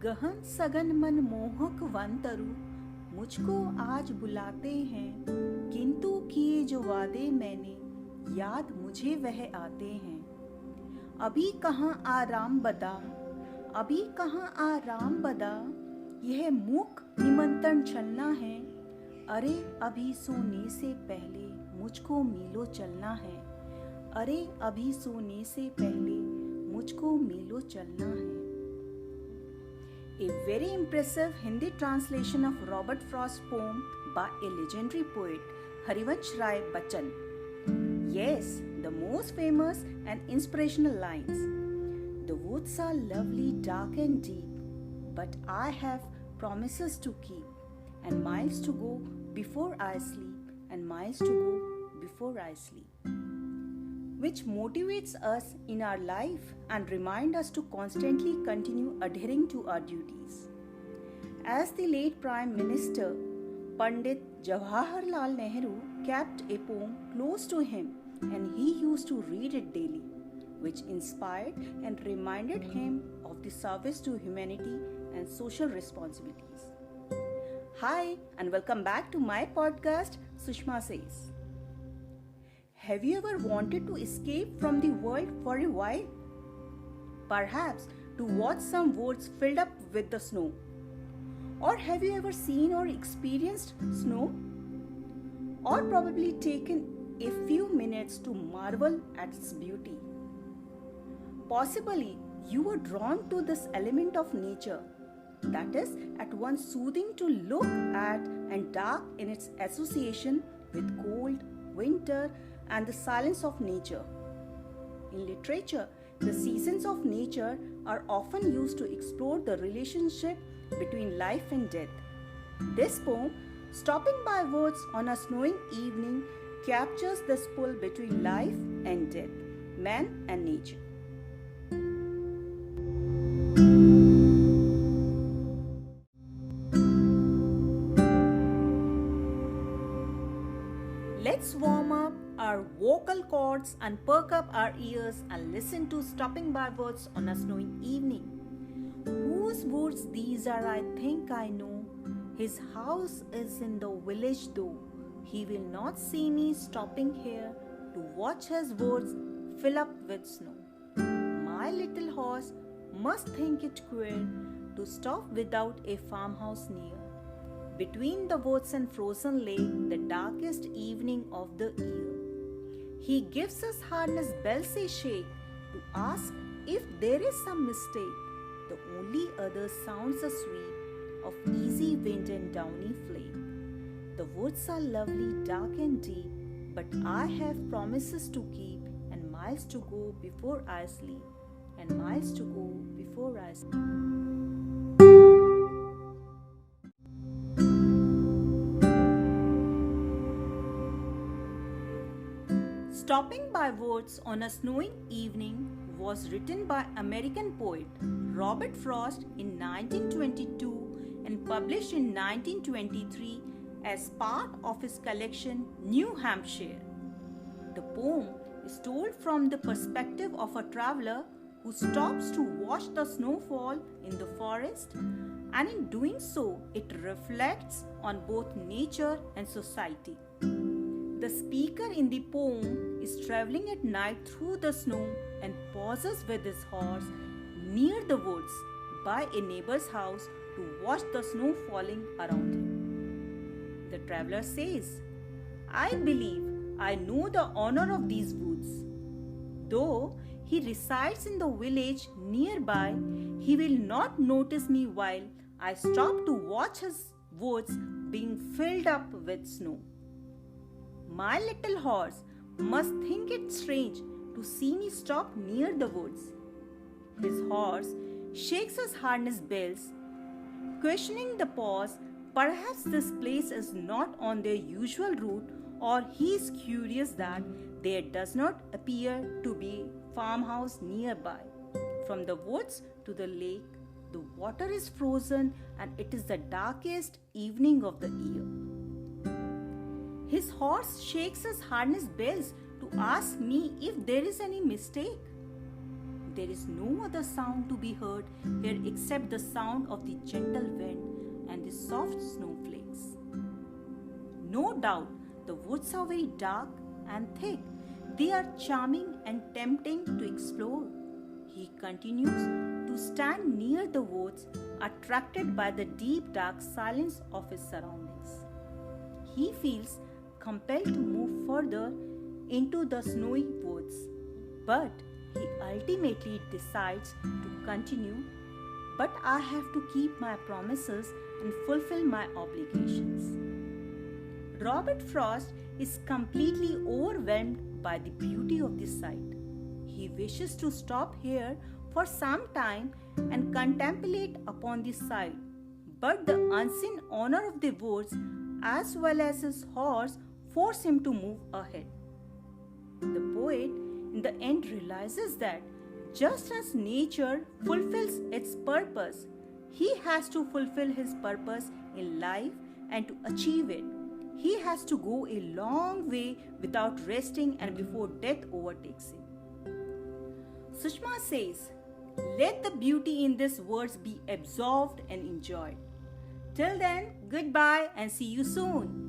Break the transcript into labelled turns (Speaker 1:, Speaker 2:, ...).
Speaker 1: गहन सघन मन मोहक वंतरु मुझको आज बुलाते हैं, किंतु किए जो वादे मैंने याद मुझे वह आते हैं। अभी कहाँ आराम बदा, अभी कहाँ आराम बदा, यह मूक निमंत्रण चलना है। अरे अभी सोने से पहले मुझको मीलों चलना है। अरे अभी सोने से पहले मुझको मीलों चलना है। A very impressive Hindi translation of Robert Frost's poem by a legendary poet, Harivansh Rai Bachchan. Yes, the most famous and inspirational lines. The woods are lovely, dark and deep, but I have promises to keep, and miles to go before I sleep, and miles to go before I sleep. Which motivates us in our life and remind us to constantly continue adhering to our duties. As the late Prime Minister Pandit Jawaharlal Nehru kept a poem close to him and he used to read it daily, which inspired and reminded him of the service to humanity and social responsibilities. Hi and welcome back to my podcast Sushma Says. Have you ever wanted to escape from the world for a while? Perhaps to watch some woods filled up with the snow. Or have you ever seen or experienced snow? Or probably taken a few minutes to marvel at its beauty? Possibly you were drawn to this element of nature that is at once soothing to look at and dark in its association with cold, winter, and the silence of nature. In literature, the seasons of nature are often used to explore the relationship between life and death. This poem, Stopping by Woods on a Snowing Evening, captures this pull between life and death, man and nature. Let's warm up our vocal cords and perk up our ears and listen to Stopping by Woods on a Snowing Evening. Whose woods these are, I think I know. His house is in the village though. He will not see me stopping here to watch his woods fill up with snow. My little horse must think it queer to stop without a farmhouse near. Between the woods and frozen lake, the darkest evening of the year. He gives us harness bells a shake to ask if there is some mistake. The only other sounds a sweep of easy wind and downy flake. The woods are lovely, dark and deep, but I have promises to keep and miles to go before I sleep, and miles to go before I sleep. Stopping by Woods on a Snowing Evening was written by American poet Robert Frost in 1922 and published in 1923 as part of his collection New Hampshire. The poem is told from the perspective of a traveler who stops to watch the snowfall in the forest, and in doing so, it reflects on both nature and society. The speaker in the poem is traveling at night through the snow and pauses with his horse near the woods by a neighbor's house to watch the snow falling around him. The traveler says, I believe I know the honor of these woods. Though he resides in the village nearby, he will not notice me while I stop to watch his woods being filled up with snow. My little horse must think it strange to see me stop near the woods. His horse shakes his harness bells, questioning the pause. Perhaps this place is not on their usual route, or he is curious that there does not appear to be farmhouse nearby. From the woods to the lake, the water is frozen and it is the darkest evening of the year. His horse shakes his harness bells to ask me if there is any mistake. there is no other sound to be heard here except the sound of the gentle wind and the soft snowflakes. No doubt, the woods are very dark and thick. They are charming and tempting to explore. He continues to stand near the woods, attracted by the deep dark silence of his surroundings. He feels compelled to move further into the snowy woods, but he ultimately decides to continue. But I have to keep my promises and fulfill my obligations. Robert Frost is completely overwhelmed by the beauty of the sight. He wishes to stop here for some time and contemplate upon the sight, but the unseen owner of the woods as well as his horse force him to move ahead. The poet in the end realizes that just as nature fulfills its purpose, he has to fulfill his purpose in life, and to achieve it, he has to go a long way without resting and before death overtakes him. Sushma says, "Let the beauty in these words be absorbed and enjoyed." Till then, goodbye and see you soon.